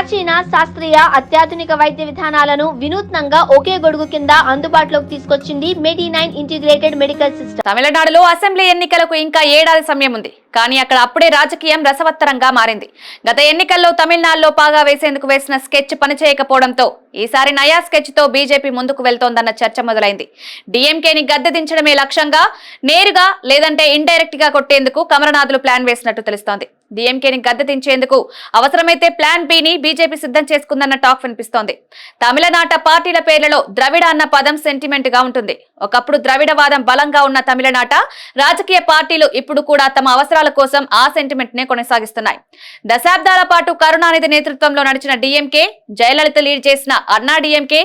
ప్రాచీన శాస్త్రీయ అత్యాధునిక వైద్య విధానాలను వినూత్నంగా ఒకే గొడుగు కింద అందుబాటులోకి తీసుకొచ్చింది మెడి9 ఇంటిగ్రేటెడ్ మెడికల్ సిస్టమ్. తమిళనాడులో అసెంబ్లీ ఎన్నికలకు ఇంకా ఏడాది సమయం ఉంది. కానీ అక్కడ అప్పుడే రాజకీయం రసవత్తరంగా మారింది. గత ఎన్నికల్లో తమిళనాడులో పాగా వేసేందుకు వేసిన స్కెచ్ పనిచేయకపోవడంతో ఈసారి నయా స్కెచ్ తో బీజేపీ ముందుకు వెళ్తోందన్న చర్చ మొదలైంది. డీఎంకేని గద్దె దించడమే లక్ష్యంగా నేరుగా లేదంటే ఇండైరెక్ట్ గా కొట్టేందుకు కమలనాథులు ప్లాన్ వేసినట్టు తెలుస్తోంది. డీఎంకేని గద్దె దించేందుకు అవసరమైతే ప్లాన్ బి ని బీజేపీ సిద్ధం చేసుకుందన్న టాక్ వినిపిస్తోంది. తమిళనాట పార్టీల పేర్లలో ద్రవిడ అన్న పదం సెంటిమెంట్ గా ఉంటుంది. ఒకప్పుడు ద్రవిడవాదం బలంగా ఉన్న తమిళనాట రాజకీయ పార్టీలు ఇప్పుడు కూడా తమ అవసరాల కోసం ఆ సెంటిమెంట్ నే కొనసాగిస్తున్నాయి. దశాబ్దాల పాటు కరుణానిధి నేతృత్వంలో నడిచిన డీఎంకే, జయలలిత లీడ్ చేసిన అన్నా డీఎంకే,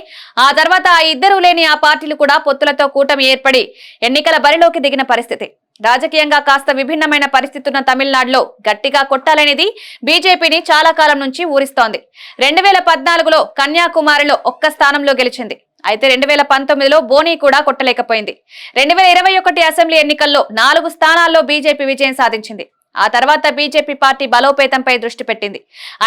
ఆ తర్వాత ఆ ఇద్దరూ లేని ఆ పార్టీలు కూడా పొత్తులతో కూటమి ఏర్పడి ఎన్నికల బరిలోకి దిగిన పరిస్థితి. రాజకీయంగా కాస్త విభిన్నమైన పరిస్థితి ఉన్న తమిళనాడులో గట్టిగా కొట్టాలనేది బీజేపీని చాలా కాలం నుంచి ఊరిస్తోంది. 2014లో కన్యాకుమారిలో ఒక్క స్థానంలో గెలిచింది. అయితే 2019లో బోని కూడా కొట్టలేకపోయింది. 2021 అసెంబ్లీ ఎన్నికల్లో 4 స్థానాల్లో బీజేపీ విజయం సాధించింది. ఆ తర్వాత బీజేపీ పార్టీ బలోపేతంపై దృష్టి పెట్టింది.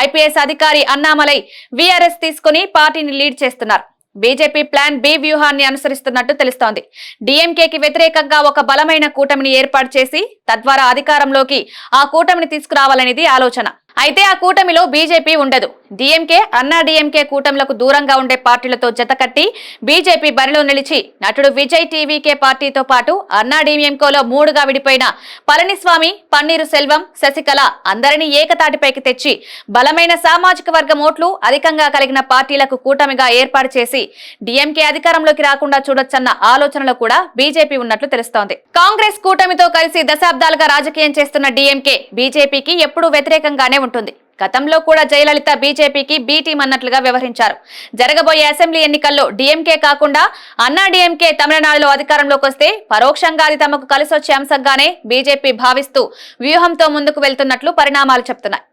ఐపీఎస్ అధికారి అన్నామలై వీఆర్ఎస్ తీసుకుని పార్టీని లీడ్ చేస్తున్నారు. బీజేపీ ప్లాన్ బి వ్యూహాన్ని అనుసరిస్తున్నట్టు తెలుస్తోంది. డీఎంకేకి వ్యతిరేకంగా ఒక బలమైన కూటమిని ఏర్పాటు చేసి తద్వారా అధికారంలోకి ఆ కూటమిని తీసుకురావాలనేది ఆలోచన. అయితే ఆ కూటమిలో బీజేపీ ఉండదు. డీఎంకే, అన్నా డీఎంకే కూటమిలకు దూరంగా ఉండే పార్టీలతో జతకట్టి బీజేపీ బరిలో నిలిచి నటుడు విజయ్ టీవీకే పార్టీతో పాటు అన్నా డీఎంకేలో 3గా విడిపోయిన పళనిస్వామి, పన్నీరు సెల్వం, శశికళ అందరినీ ఏకతాటిపైకి తెచ్చి బలమైన సామాజిక వర్గం ఓట్లు అధికంగా కలిగిన పార్టీలకు కూటమిగా ఏర్పాటు చేసి డీఎంకే అధికారంలోకి రాకుండా చూడొచ్చన్న ఆలోచనలో కూడా బీజేపీ ఉన్నట్లు తెలుస్తోంది. కాంగ్రెస్ కూటమితో కలిసి దశాబ్దాలుగా రాజకీయం చేస్తున్న డీఎంకే బీజేపీకి ఎప్పుడూ వ్యతిరేకంగానే ఉంటుంది. గతంలో కూడా జయలలిత బీజేపీకి బి టీం అన్నట్లుగా వ్యవహరించారు. జరగబోయే అసెంబ్లీ ఎన్నికల్లో డీఎంకే కాకుండా అన్నా డీఎంకే తమిళనాడులో అధికారంలోకి వస్తే పరోక్షంగా అది తమకు కలిసొచ్చే అంశంగానే బీజేపీ భావిస్తూ వ్యూహంతో ముందుకు వెళ్తున్నట్లు పరిణామాలు చెప్తున్నాయి.